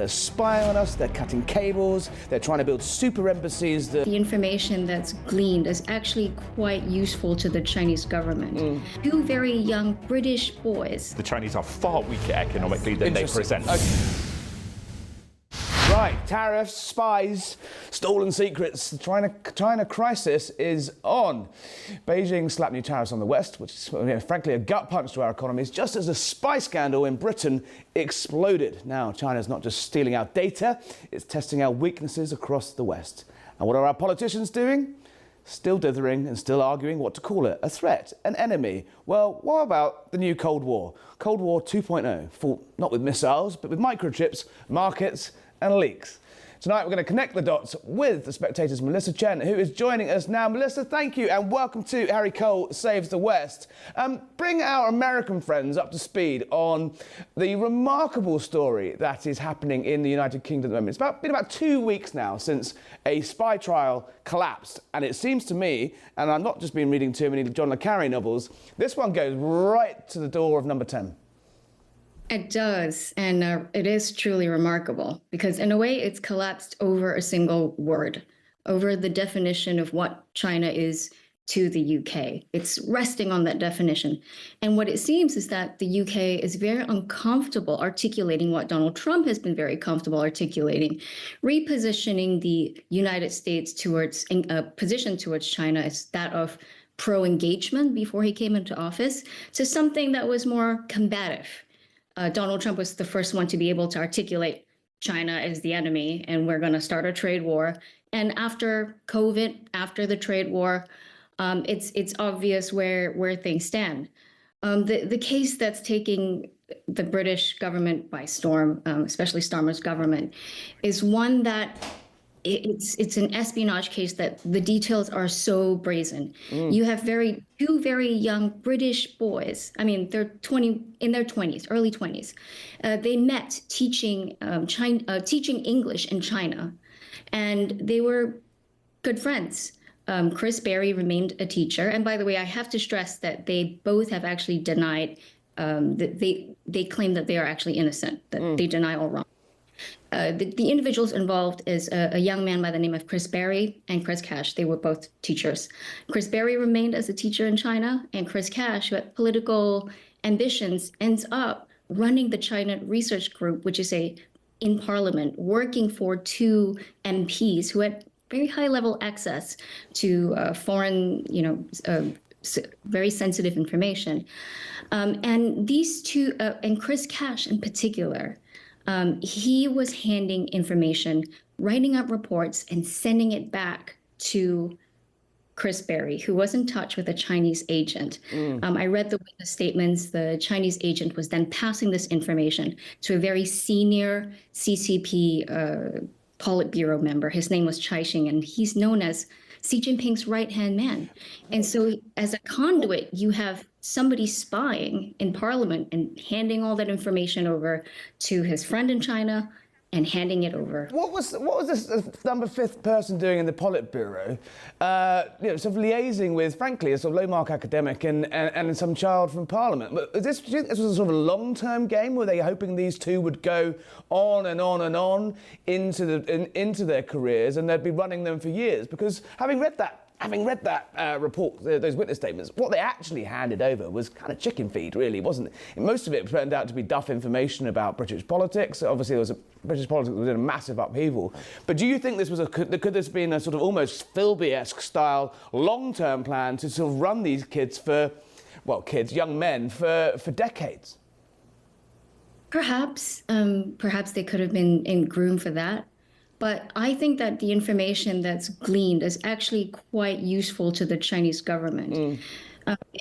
they're spying on us, they're cutting cables, they're trying to build super embassies. The information that's gleaned is actually quite useful to the Chinese government. Two very young British boys. The Chinese are far weaker economically than they present. Right, tariffs, spies, stolen secrets. The China crisis is on. Beijing slapped new tariffs on the West, which is frankly a gut punch to our economies, just as a spy scandal in Britain exploded. Now, China's not just stealing our data, it's testing our weaknesses across the West. And what are our politicians doing? Still dithering and still arguing what to call it. A threat, an enemy. Well, what about the new Cold War? Cold War 2.0, fought not with missiles, but with microchips, markets, and leaks. Tonight we're going to connect the dots with the Spectator's Melissa Chen, who is joining us now. Melissa, thank you and welcome to Harry Cole Saves the West. Bring our American friends up to speed on the remarkable story that is happening in the United Kingdom at the moment. It's been about 2 weeks now since a spy trial collapsed, and it seems to me, and I've not just been reading too many John le Carré novels, this one goes right to the door of number 10. It does, and it is truly remarkable because in a way it's collapsed over a single word, over the definition of what China is to the UK. It's resting on that definition. And what it seems is that the UK is very uncomfortable articulating what Donald Trump has been very comfortable articulating, repositioning the United States towards a position towards China as that of pro-engagement before he came into office to something that was more combative. Donald Trump was the first one to be able to articulate China as the enemy, and we're going to start a trade war. And after COVID, after the trade war, it's obvious where things stand. The case that's taking the British government by storm, especially Starmer's government, is one that it's an espionage case that the details are so brazen. You have two very young British boys. I mean, they're in their 20s, early 20s. They met teaching English in China, and they were good friends. Chris Berry remained a teacher, and by the way, I have to stress that they both have actually denied that they claim that they are actually innocent, that they deny all wrong. The individuals involved is a young man by the name of Chris Berry and Chris Cash. They were both teachers. Chris Berry remained as a teacher in China, and Chris Cash, who had political ambitions, ends up running the China Research Group, which is in Parliament, working for two MPs who had very high-level access to foreign, very sensitive information. And these two, and Chris Cash in particular, he was handing information, writing up reports, and sending it back to Chris Berry, who was in touch with a Chinese agent. I read the witness statements. The Chinese agent was then passing this information to a very senior CCP Politburo member. His name was Chai Xing, and he's known as Xi Jinping's right-hand man. And so as a conduit, you have somebody spying in Parliament and handing all that information over to his friend in China and handing it over. What was this number 5th person doing in the Politburo? Sort of liaising with, frankly, a sort of low-mark academic and some child from Parliament. But do you think this was a sort of a long-term game? Were they hoping these two would go on and on and on into their careers, and they'd be running them for years? Because having read that report, those witness statements, what they actually handed over was kind of chicken feed, really, wasn't it? Most of it turned out to be duff information about British politics. Obviously, British politics was in a massive upheaval. But do you think this was could this have been a sort of almost Philby-esque style long-term plan to sort of run these kids young men for decades? Perhaps they could have been groomed for that. But I think that the information that's gleaned is actually quite useful to the Chinese government,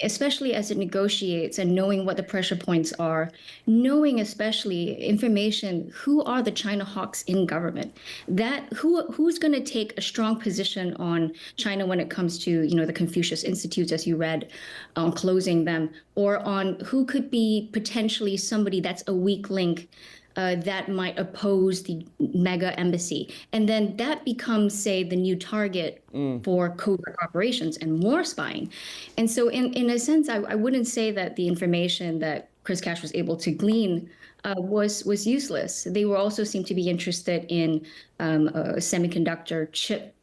especially as it negotiates and knowing what the pressure points are, knowing especially information, who are the China hawks in government, who's going to take a strong position on China when it comes to, the Confucius Institutes, as you read, on closing them, or on who could be potentially somebody that's a weak link that might oppose the mega embassy. And then that becomes, say, the new target for covert operations and more spying. And so in a sense, I wouldn't say that the information that Chris Cash was able to glean was useless. They were also seemed to be interested in a semiconductor chip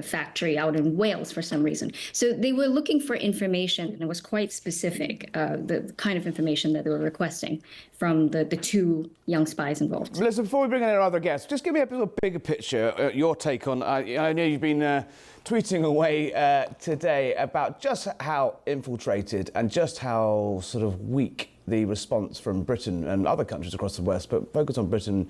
factory out in Wales for some reason. So they were looking for information, and it was quite specific, the kind of information that they were requesting from the two young spies involved. Melissa, before we bring in our other guests, just give me a little bigger picture, your take on, I know you've been tweeting away today about just how infiltrated and just how sort of weak the response from Britain and other countries across the West, but focus on Britain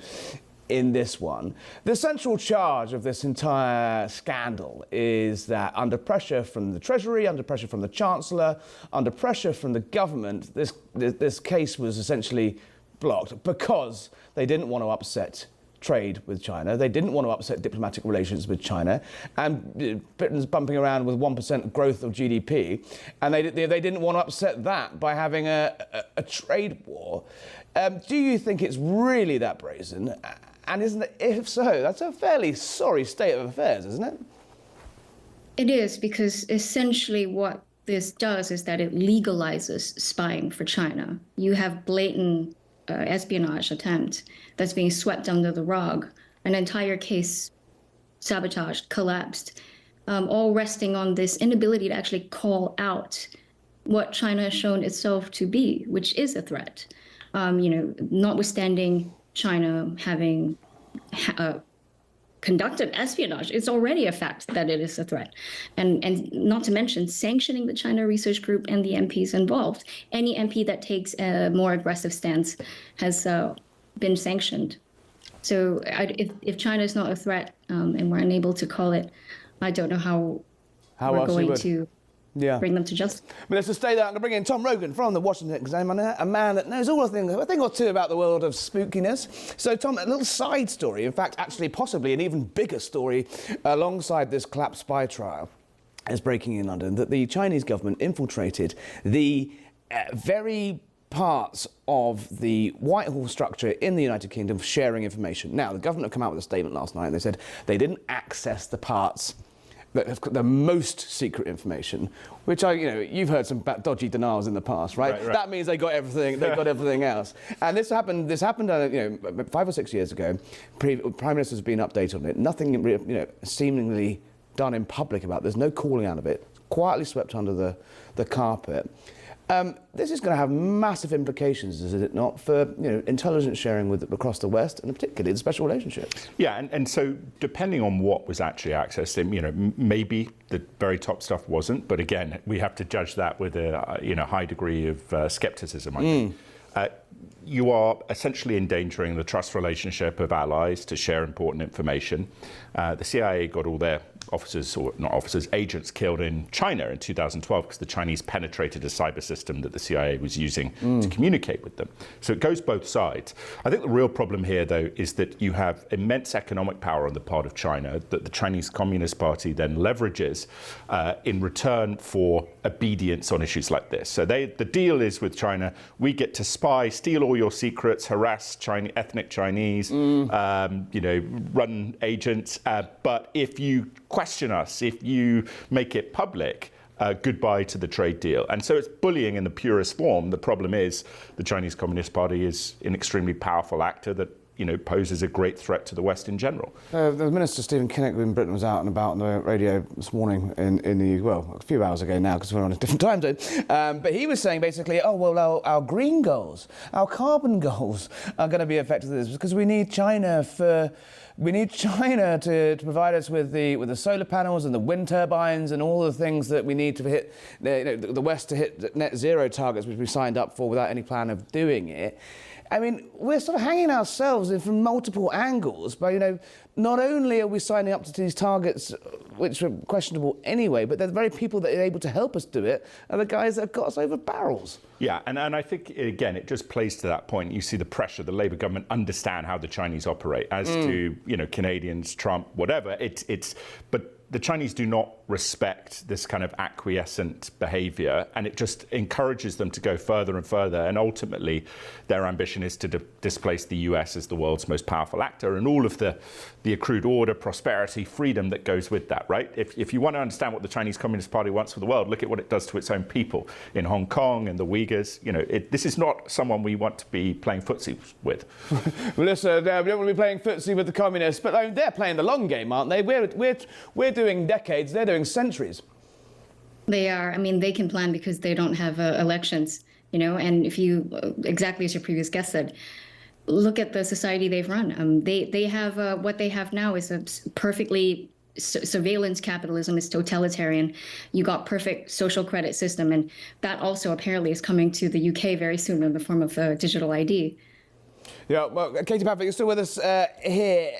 in this one. The central charge of this entire scandal is that under pressure from the Treasury, under pressure from the Chancellor, under pressure from the government, this case was essentially blocked because they didn't want to upset trade with China. They didn't want to upset diplomatic relations with China. And Britain's bumping around with 1% growth of GDP. And they didn't want to upset that by having a trade war. Do you think it's really that brazen? And isn't it, if so, that's a fairly sorry state of affairs, isn't it? It is, because essentially what this does is that it legalizes spying for China. You have blatant espionage attempt that's being swept under the rug, an entire case sabotaged, collapsed, all resting on this inability to actually call out what China has shown itself to be, which is a threat. Notwithstanding China having conducted espionage, it's already a fact that it is a threat. And not to mention sanctioning the China Research Group and the MPs involved. Any MP that takes a more aggressive stance has been sanctioned. So if China is not a threat and we're unable to call it, I don't know how we're going to bring them to justice. But let's just stay there. I'm going to bring in Tom Rogan from the Washington Examiner, a man that knows all a thing or two about the world of spookiness. So, Tom, a little side story, in fact, actually possibly an even bigger story alongside this collapsed spy trial is breaking in London, that the Chinese government infiltrated the very parts of the Whitehall structure in the United Kingdom for sharing information. Now, the government have come out with a statement last night and they said they didn't access the parts that have got the most secret information, which you've heard some dodgy denials in the past, right? That means they got everything. They got everything else. And this happened. 5 or 6 years ago. Prime Minister's been updated on it. Nothing, seemingly done in public about. There's no calling out of it. Quietly swept under the carpet. This is going to have massive implications, is it not, for intelligence sharing across the West, and particularly the special relationships. Yeah, and so depending on what was actually accessed, maybe the very top stuff wasn't, but again, we have to judge that with a high degree of skepticism, I think. You are essentially endangering the trust relationship of allies to share important information. The CIA got all their agents killed in China in 2012 because the Chinese penetrated a cyber system that the CIA was using to communicate with them. So it goes both sides. I think the real problem here, though, is that you have immense economic power on the part of China that the Chinese Communist Party then leverages in return for obedience on issues like this. So the deal is with China, we get to spy, steal all your secrets, harass ethnic Chinese, run agents, but if you question us, if you make it public, goodbye to the trade deal. And so it's bullying in the purest form. The problem is the Chinese Communist Party is an extremely powerful actor that poses a great threat to the West in general. The Minister, Stephen Kinnock, in Britain, was out and about on the radio this morning a few hours ago now, because we're on a different time zone. But he was saying basically, our green goals, our carbon goals are going to be affected with this because we need China to provide us with the solar panels and the wind turbines and all the things that we need to hit the West to hit net zero targets, which we signed up for without any plan of doing it. I mean, we're sort of hanging ourselves in from multiple angles, but, not only are we signing up to these targets, which are questionable anyway, but they're the very people that are able to help us do it are the guys that have got us over barrels. Yeah, and I think, again, it just plays to that point. You see the pressure, the Labour government understand how the Chinese operate, as to, Canadians, Trump, whatever. But the Chinese do not respect this kind of acquiescent behavior, and it just encourages them to go further and further. And ultimately, their ambition is to displace the US as the world's most powerful actor, and all of the accrued order, prosperity, freedom that goes with that, right? If you want to understand what the Chinese Communist Party wants for the world, look at what it does to its own people in Hong Kong and the Uyghurs. You know, this is not someone we want to be playing footsie with. Well, listen, we don't want to be playing footsie with the communists, but I mean, they're playing the long game, aren't they? We're doing decades, they're doing centuries. They are. I mean, they can plan because they don't have elections, you know, and if you, exactly as your previous guest said, look at the society they've run. They have what they have now is a perfectly surveillance capitalism. Is totalitarian. You got perfect social credit system, and that also apparently is coming to the UK very soon in the form of digital ID. Yeah, well, Katie Pavlich, you're still with us here.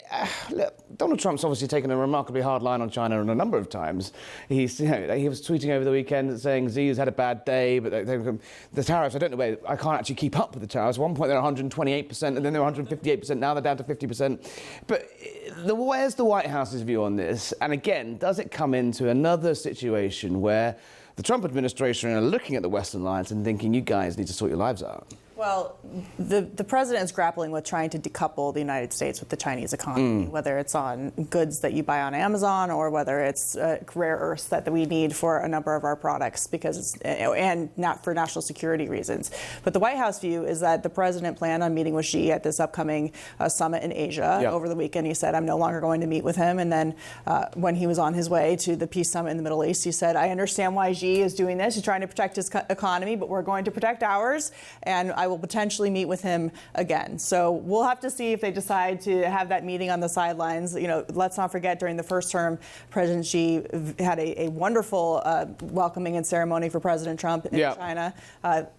Look, Donald Trump's obviously taken a remarkably hard line on China a number of times. He was tweeting over the weekend saying Xi's had a bad day, but the tariffs, I don't know where, I can't actually keep up with the tariffs. At one point they're 128%, and then they're 158%, now they're down to 50%. But where's the White House's view on this? And again, does it come into another situation where the Trump administration are looking at the Western alliance and thinking, you guys need to sort your lives out? Well, the president is grappling with trying to decouple the United States with the Chinese economy, whether it's on goods that you buy on Amazon or whether it's rare earths that we need for a number of our products, because and not for national security reasons. But the White House view is that the president planned on meeting with Xi at this upcoming summit in Asia. Yep. Over the weekend, he said, I'm no longer going to meet with him. And then when he was on his way to the peace summit in the Middle East, he said, I understand why Xi is doing this. He's trying to protect his economy, but we're going to protect ours. And I will potentially meet with him again. So we'll have to see if they decide to have that meeting on the sidelines. You know, let's not forget, during the first term, President Xi had a wonderful welcoming and ceremony for President Trump in China,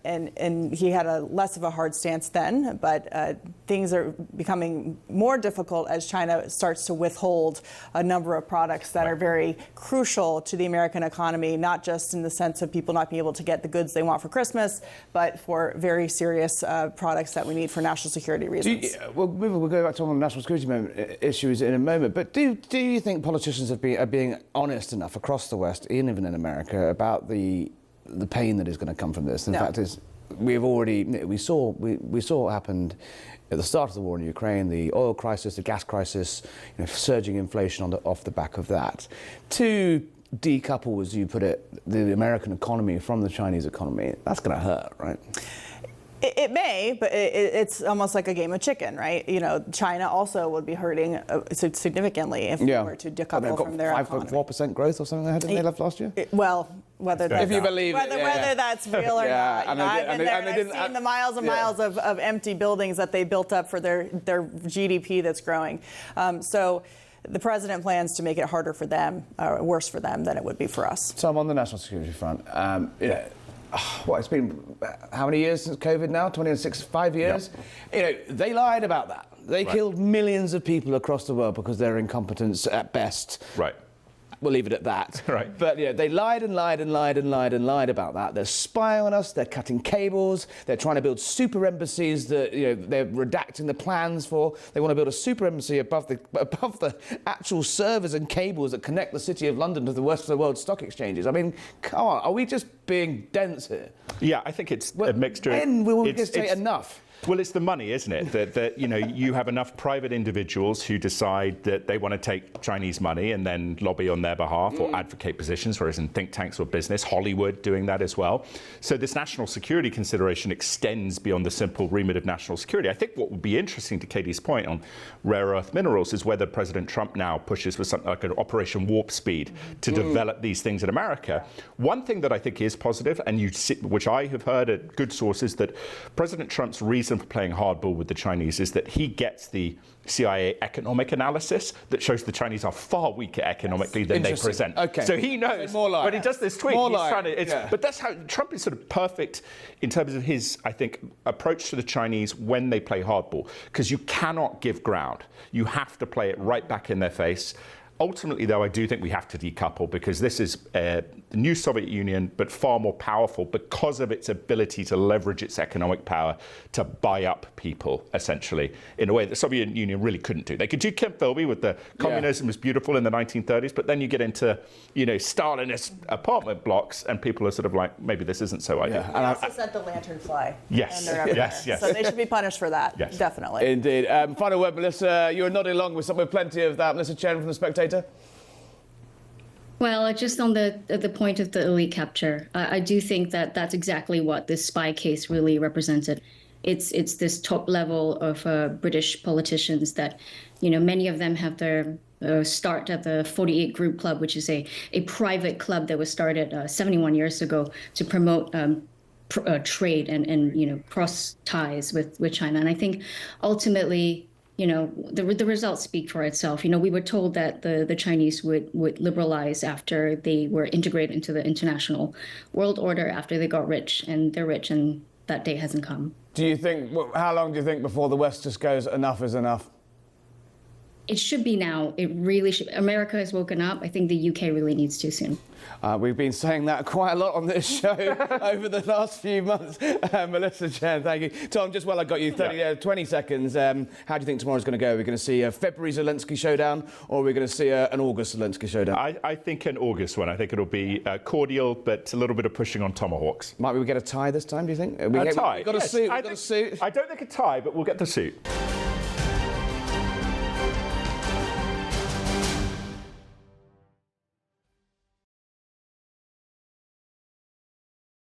and he had a less of a hard stance then. But things are becoming more difficult as China starts to withhold a number of products that are very crucial to the American economy, not just in the sense of people not being able to get the goods they want for Christmas, but for very serious products that we need for national security reasons. We'll go back to one of the national security issues in a moment, but do you think politicians are being honest enough across the West, even in America, about the pain that is going to come from this? The fact is, we saw what happened at the start of the war in Ukraine, the oil crisis, the gas crisis, surging inflation off the back of that. To decouple, as you put it, the American economy from the Chinese economy, that's going to hurt, right? It may, but it's almost like a game of chicken, right? You know, China also would be hurting significantly if we were to decouple from their economy. 5.4% growth or something they left last year? Whether that's, if you believe whether that's real or not. I've been there and I've seen the miles and miles of empty buildings that they built up for their GDP that's growing. So the president plans to make it harder for them, or worse for them than it would be for us. So I'm on the national security front. It's been how many years since COVID now? 5 years? Yep. They lied about that. They killed millions of people across the world because they're incompetence at best. Right. We'll leave it at that. Right. But they lied and lied and lied and lied and lied about that. They're spying on us. They're cutting cables. They're trying to build super embassies that they're redacting the plans for. They want to build a super embassy above the actual servers and cables that connect the City of London to the rest of the world's stock exchanges. I mean, come on, are we just being dense here? Yeah, I think it's a mixture. And we will just say enough. Well, it's the money, isn't it? That you have enough private individuals who decide that they want to take Chinese money and then lobby on their behalf or advocate positions, whereas in think tanks or business, Hollywood doing that as well. So this national security consideration extends beyond the simple remit of national security. I think what would be interesting, to Katie's point on rare earth minerals, is whether President Trump now pushes for something like an Operation Warp Speed to develop these things in America. One thing that I think is positive, and which I have heard at good sources, that President Trump's reason for playing hardball with the Chinese is that he gets the CIA economic analysis that shows the Chinese are far weaker economically than they present. Okay. So he knows when he does this tweet, but that's how Trump is sort of perfect in terms of his, I think, approach to the Chinese when they play hardball, because you cannot give ground. You have to play it right back in their face. Ultimately, though, I do think we have to decouple because this is the new Soviet Union, but far more powerful because of its ability to leverage its economic power to buy up people, essentially, in a way that the Soviet Union really couldn't do. They could do Kim Philby with the communism was beautiful in the 1930s, but then you get into, Stalinist apartment blocks and people are sort of like, maybe this isn't so ideal. They also said the lantern fly. Yes, and they're everywhere. yes. So they should be punished for that, definitely. Indeed. Final word, Melissa. You're nodding along with plenty of that. Melissa Chen from The Spectator. Well, just on the point of the elite capture, I do think that that's exactly what this spy case really represented. It's this top level of British politicians that, many of them have their start at the 48 Group Club, which is a private club that was started 71 years ago to promote trade and cross ties with China. And I think ultimately, the results speak for itself. We were told that the Chinese would liberalize after they were integrated into the international world order, after they got rich, and they're rich, and that day hasn't come. Do you think, how long do you think before the West just goes, enough is enough? It should be now. It really should. America has woken up. I think the UK really needs to soon. We've been saying that quite a lot on this show over the last few months. Melissa Chen, thank you. Tom, just while I got you 20 seconds, how do you think tomorrow's going to go? Are we going to see a February Zelensky showdown, or are we going to see an August Zelensky showdown? I think an August one. I think it'll be cordial, but a little bit of pushing on tomahawks. Might we get a tie this time, do you think? A tie? We've got a suit. I don't think a tie, but we'll get the suit.